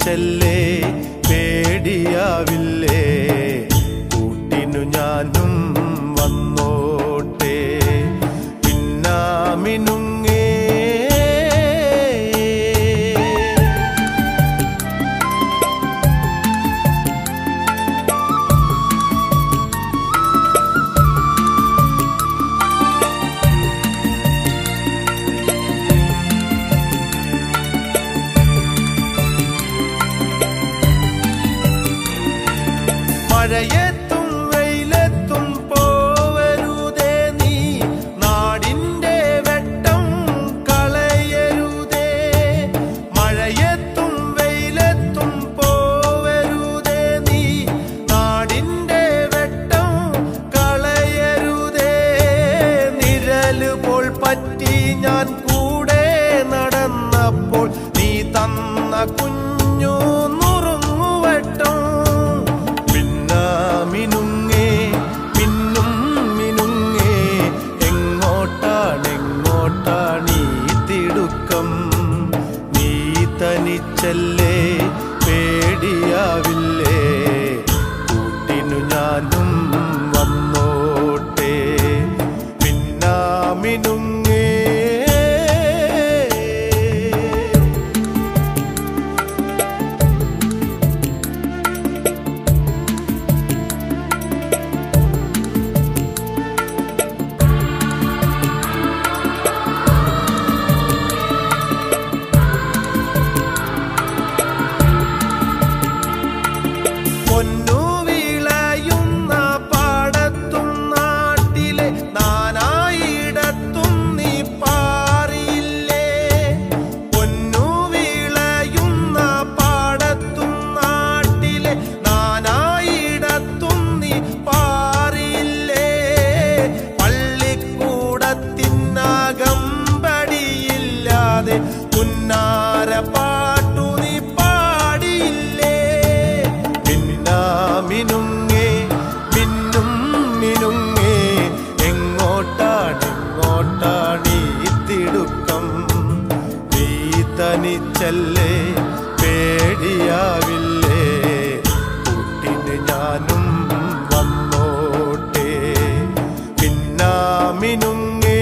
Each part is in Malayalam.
തനിച്ചല്ലേ പേടിയാവില്ലേ കൂട്ടിനു ഞാനും വന്നോട്ടെ പിന്നാമിനുങ്ങേ മഴയത്തും വെയിലത്തും പോവരുതേ നീ നാടിൻ്റെ വെട്ടം കളയരുതേ മഴയത്തും വെയിലത്തും പോവരുതേ നീ നാടിൻ്റെ വെട്ടം കളയരുതേ നിഴല് പോൽ പറ്റി ഞാൻ കൂടെ നടന്നപ്പോൾ നീ തന്ന കുഞ്ഞു നുറുങ്ങുവട്ടം മിനുങ്ങേ മിന്നും മിനുങ്ങേ എങ്ങോട്ടാണീ തിടുക്കം നീ തനിച്ചല്ലേ പേടിയാവില്ലേ കൂട്ടിനു ഞാനും വന്നോട്ടെ പിന്നാമിനുങ്ങേ പൊന്നു വിളയുന്ന പാടത്തും നാട്ടിലെ നാനായിടത്തും നീ പാറിയില്ലേ പൊന്നു വിളയുന്ന പാടത്തും നാട്ടിലെ നാനായിടത്തും നീ പാറിയില്ലേ പള്ളിക്കൂടത്തിനകമ്പടിയില്ലാതെ പുന്നാര പാട്ടു നീ പാടിയില്ലേ മിനുങ്ങേ മിന്നും മിനുങ്ങേ എങ്ങോട്ടാണീ തിടുക്കം നീ തനിച്ചല്ലേ പേടിയാവില്ലേ കൂട്ടിന് ഞാനും വന്നോട്ടെ പിന്നാമിനുങ്ങേ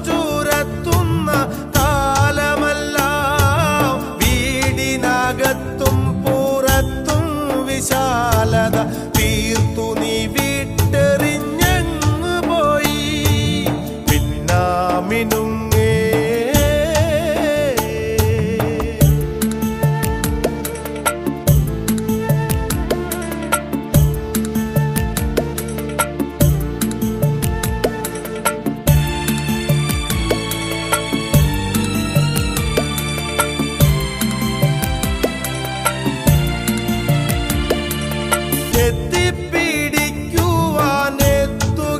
ചൂരത്തുന്ന കാലമെല്ലാം വീടിനകത്തും പുറത്തും വിശാലത തീർത്തു നീ വിട്ടെറിഞ്ഞങ്ങ് പോയി പിന്നാമിനുങ്ങേ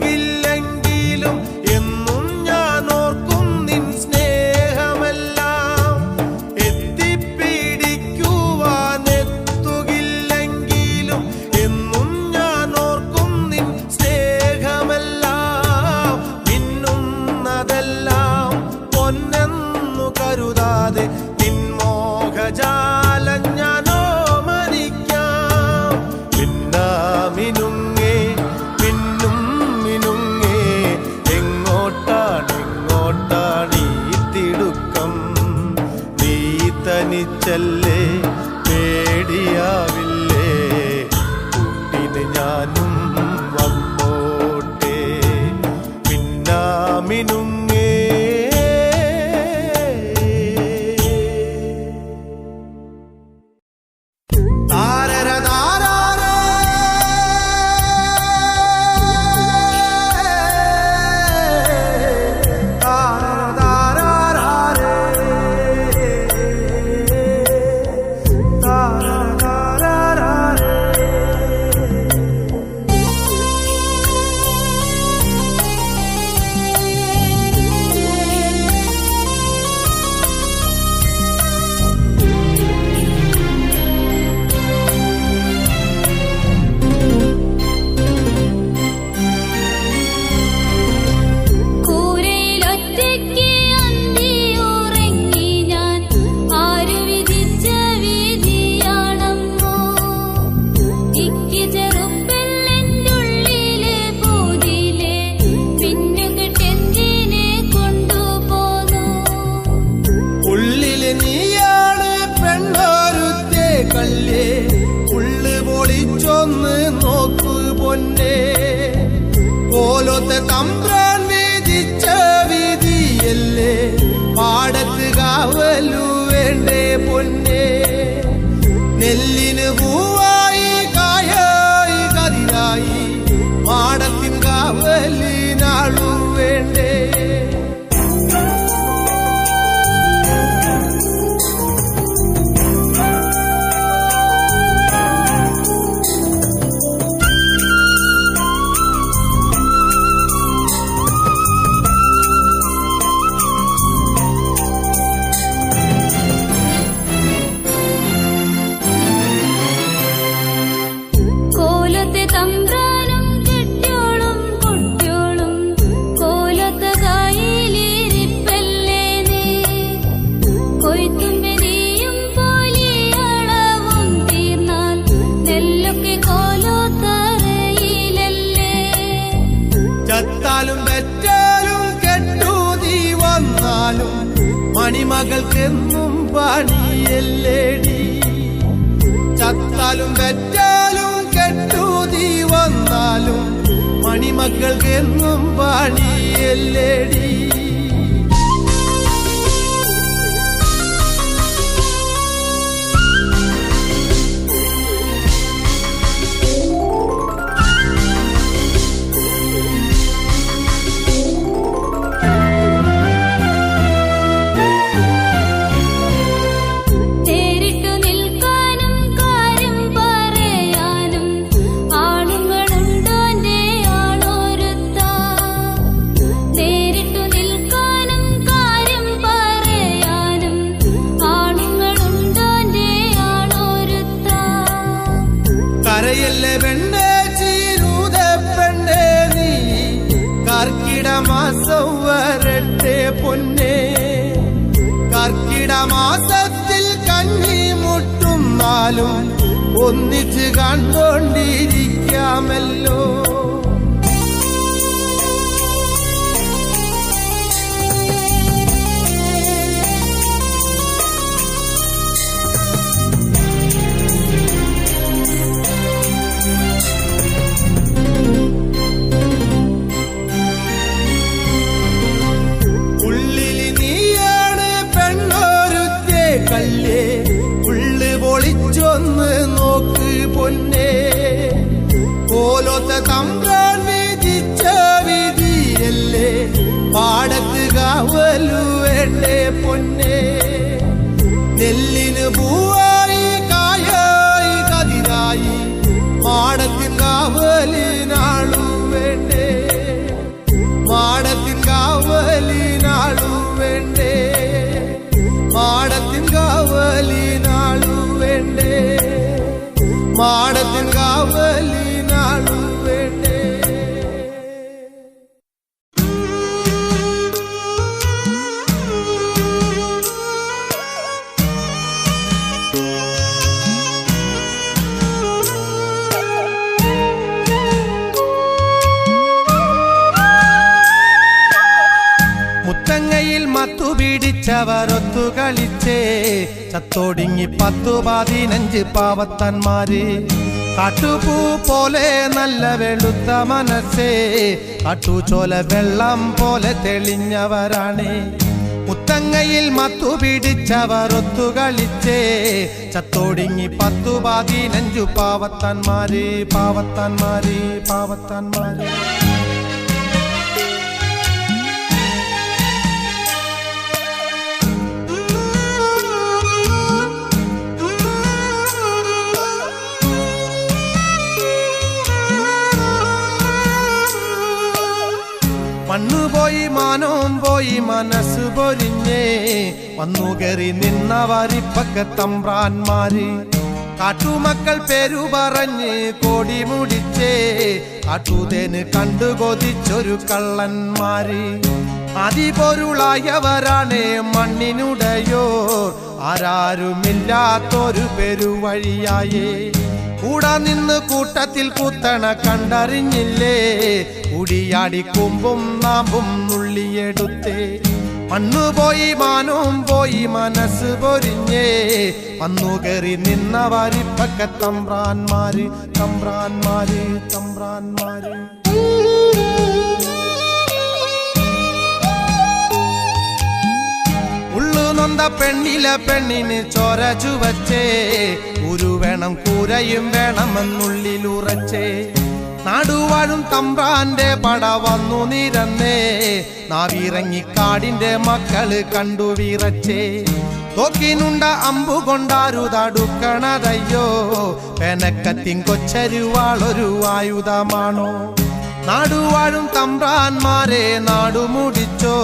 എത്തിപ്പിടിക്കുവാനെത്തുകില്ലെങ്കിലും എന്നും ഞാൻ ഓർക്കും നിൻ സ്നേഹമെല്ലാം എത്തിപ്പിടിക്കുവാനെത്തുകില്ലെങ്കിലും എന്നും ഞാൻ ഓർക്കും നിൻ സ്നേഹമെല്ലാം മിന്നുന്നതെല്ലാം പൊന്നെന്നു കരുതാതെ നിൻ മോഹജാലം ഞാനോ മിനുങ്ങേ മിന്നും മിനുങ്ങേ എങ്ങോട്ടാണീ തിടുക്കം നീ തനിച്ചല്ലേ പേടിയാവില്ലേ കൂട്ടിന് ഞാനും വന്നോട്ടെ പിന്നാമിനുങ്ങേ കല്ലേ ഉള്ളു പൊളിച്ചൊന്ന് നോക്കു പൊന്നേ കോലത്തെ തമ്പ്രാൻ വിധിച്ച വിധിയല്ലേ പാടത്ത് കാവലു വേണ്ടേ പൊന്നേ നെല്ലിന് പൂവായി കായായി കതിരായി പാടത്തിൻ കാവലിനാളു വേണ്ടേ ചത്താലും വെച്ചാലും കെട്ടൂതി വന്നാലും മണിമകൾക്കെന്നും പണിയല്ലേടി ചത്താലും വെച്ചാലും കെട്ടൂതി വന്നാലും മണിമക്കൾക്കെന്നും പണിയല്ലേടി കരയല്ലേ പെണ്ണേ ചീരൂത പെണ്ണേ നീ കർക്കിട മാസം വരട്ടെ പൊന്നേ കർക്കിട മാസത്തിൽ കഞ്ഞി മുട്ടുന്നാലും ഒന്നിച്ച് കണ്ടോണ്ടിരിക്കാമല്ലോ കല്ലേ ഉള്ളു പൊളിച്ചൊന്ന് നോക്ക് പൊന്നേ കോലത്തെ തമ്പ്രാൻ വിധിച്ച വിധിയല്ലേ പാടത്ത് കാവലു വേണ്ടേ പൊന്നേ നെല്ലിന് പൂവായി കായായി കതിരായി പാടത്തിൻ കാവലിനാളു വേണ്ടേ പാടത്തിൻ കാവലിനാളു വേണ്ടേ മാടത്തിൻ കാവലിനാളു വേണ്ടേ മാടത്തിൻ കാവലിനാളു വേണ്ടേ മുത്തങ്ങയിൽ മത്തുപിടിച്ചവർ ഒത്തു കളിച്ചേ ചത്തോടിങ്ങി 10-15 പാവത്തന്മാര് കാട്ടുപൂ പോലെ നല്ല വെളുത്ത മനസ്സേ കാട്ടുചോല വെള്ളം പോലെ തെളിഞ്ഞവരാണ് മുത്തങ്ങയിൽ മത്തുപിടിച്ചവർ ഒത്തു കളിച്ചേ ചത്തോടിങ്ങി 10-15 പാവത്തന്മാര് പാവത്തന്മാര് പാവത്തന്മാര് മണ്ണുപോയി മാനവും പോയി മനസ്സ് പൊരിഞ്ഞേ വന്നു കയറി നിന്നവരിപ്പക്ക തമ്പ്രാന്മാര് കാട്ടുമക്കൾ പേരു പറഞ്ഞ് കോടി മുടിച്ചേ കാട്ടുതേന് കണ്ടു കൊതിച്ചൊരു കള്ളന്മാര് അതിപൊരുളായവരാണ് മണ്ണിനുടയോർ ആരാരുമില്ലാത്തൊരു പെരുവഴിയായേ കൂടാ നിന്ന് കൂട്ടത്തിൽ കുത്തണ കണ്ടറിഞ്ഞില്ലേ കുടിയാടി കൊമ്പും നാമ്പും നുള്ളിയെടുത്തേ മണ്ണുപോയി മാനവും പോയി മനസ്സ് പൊരിഞ്ഞേ വന്നു കയറി നിന്ന വാരിപ്പക്ക തമ്പ്രാന്മാര് തമ്പ്രാന്മാര് തമ്പ്രാന്മാര്. ഉള്ളു നൊന്ത പെണ്ണിന് ചോര ചുവച്ചേ ഒരു വേണം കൂരയും വേണമെന്നുള്ളിലുറച്ചേ നാടുവാഴും തമ്പ്രാന്റെ പട വന്നു നിരന്നേ നാവിറങ്ങി കാടിന്റെ മക്കള് കണ്ടു വിറച്ചേ തോക്കിനുണ്ട അമ്പു കൊണ്ടാരു തടുക്കണതയ്യോ പെനക്കത്തിൻ കൊച്ചരുവാളൊരു ആയുധമാണോ നാടുവാഴും തമ്പ്രാന്മാരെ നാടുമുടിച്ചോ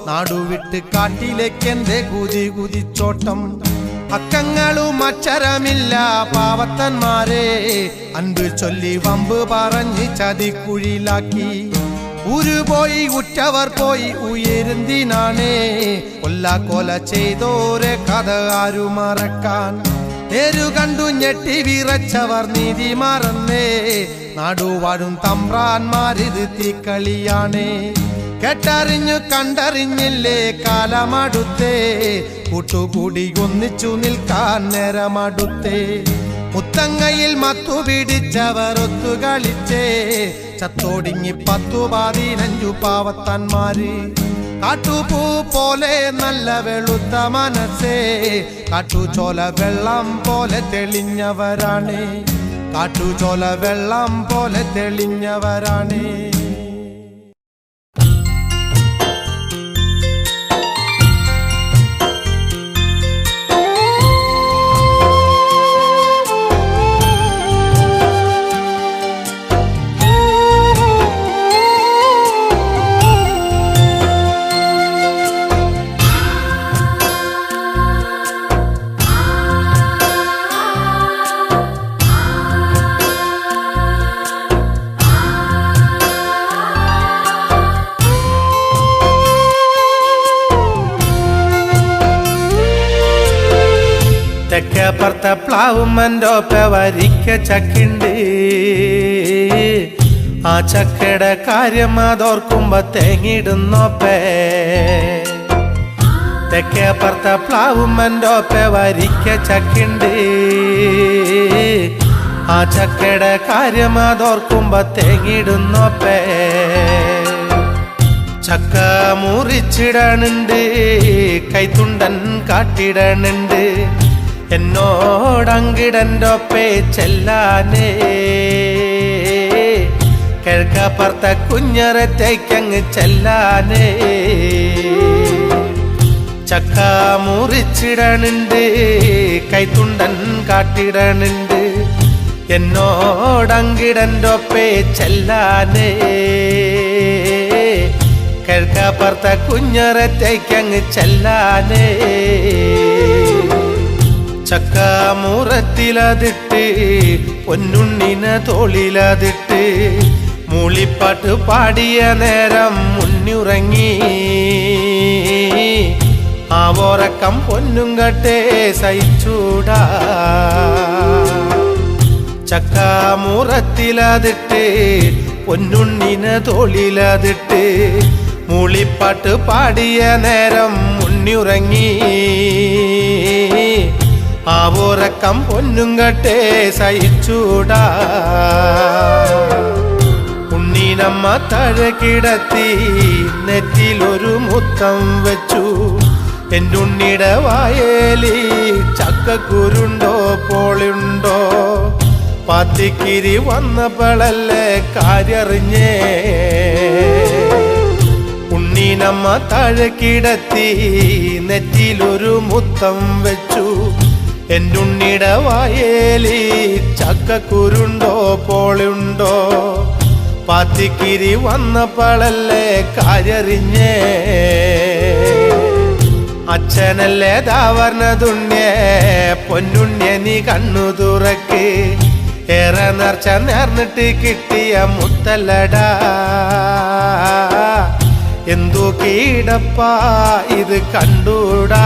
നാടുവിട്ട് കാട്ടിലേക്കെന്റെ കുതിച്ചോട്ടം അക്കങ്ങളും അക്ഷരമില്ല പാവത്തന്മാരെ അൻപ് ചൊല്ലി വമ്പ് പറഞ്ഞ് ചതിക്കുഴിലാക്കി ഊരുപോയി ഉറ്റവർ പോയി ഉയരുന്തിനാണേ കൊല്ല ചെയ്തോരെ കഥ ആരു മറക്കാൻ നേരു കണ്ടു ഞെട്ടി വിറച്ചവർ നീതി മറന്നേ നാടുവാഴും തമ്പ്രാന്മാരിത് തീക്കളിയാണേ കേട്ടറിഞ്ഞു കണ്ടറിഞ്ഞില്ലേ കാലമടുത്തേ കൂട്ടുകൂടി ഒന്നിച്ചു നിൽക്കാൻ നേരമടുത്തേ മുത്തങ്ങയിൽ മത്തു പിടിച്ചവർ ഒത്തുകളിച്ചേ ചത്തോടിങ്ങി 10-15 പാവത്തന്മാര് കാട്ടുപൂ പോലെ നല്ല വെളുത്ത മനസ്സേ കാട്ടുചോല വെള്ളം പോലെ തെളിഞ്ഞവരാണ് കാട്ടുചോല വെള്ളം പോലെ തെളിഞ്ഞവരാണ്. തെക്കേപ്പുറത്തെ പ്ലാവുമ്മൻ്റൊപ്പ വരിക്ക ചക്കിണ്ട് ആ ചക്കയുടെ കാര്യം അതോർക്കുമ്പോ തേങ്ങിടുന്നോപ്പേ തെക്കേപ്പുറത്തെ പ്ലാവുമ്മൻ്റൊപ്പ വരിക്ക ചക്കിണ്ട് ആ ചക്കയുടെ കാര്യം അതോർക്കുമ്പോ തേങ്ങിടുന്നോപ്പേ ചക്ക മുറിച്ചിടണുണ്ട് കൈത്തുണ്ടൻ കാട്ടിടണുണ്ട് എന്നോടങ്കിടൻ്റൊപ്പേ ചെല്ലാനേ കിഴക്കപ്പുറത്തെ കുഞ്ഞറത്തേക്കങ്ങ് ചെല്ലാനേ ചക്ക മുറിച്ചിടണുണ്ട് കൈത്തുണ്ടൻ കാട്ടിടണുണ്ട് എന്നോടങ്കിടൻ്റൊപ്പേ ചെല്ലാനേ കിഴക്കപ്പുറത്തെ കുഞ്ഞറത്തേക്കങ്ങ് ചെല്ലാനേ ചക്ക മുറത്തിലതിട്ട് പൊന്നുണ്ണിനെ തോളിലതിട്ട് മൂളിപ്പാട്ട് പാടിയ നേരം മുന്നുറങ്ങി ആ ഓറക്കം പൊന്നും കട്ടേ സഹിച്ചൂടാ ചക്ക മുറത്തിലതിട്ട് പൊന്നുണ്ണിനെ തോളിലതിട്ട് മൂളിപ്പാട്ട് പാടിയ നേരം മുന്നുറങ്ങി ആ ഉറക്കം പൊന്നും കട്ടേ സഹിച്ചൂടാ ഉണ്ണീനമ്മ താഴെ കിടത്തി നെറ്റിലൊരു മുത്തം വെച്ചു എൻ്റെ ഉണ്ണിയുടെ വായേലി ചക്കക്കുരുണ്ടോ പോളുണ്ടോ പാത്തിക്കിരി വന്നപ്പോഴല്ലേ കാര്യറിഞ്ഞേ ഉണ്ണീനമ്മ താഴെ കിടത്തി നെറ്റിലൊരു മുത്തം വെച്ചു എൻ്റെ ഉണ്ണിയുടെ വായേലി ചക്കക്കുരുണ്ടോ പോളുണ്ടോ പാത്തിക്കിരി വന്നപ്പോഴല്ലേ കാര്യറിഞ്ഞേ അച്ഛനല്ലേ ദാവർണതുണ്യേ പൊന്നുണ്യ നീ കണ്ണു തുറക്ക് ഏറെ നേർച്ച നേർന്നിട്ട് കിട്ടിയ മുത്തല്ലടാ എന്തു കീടപ്പാ ഇത് കണ്ടൂടാ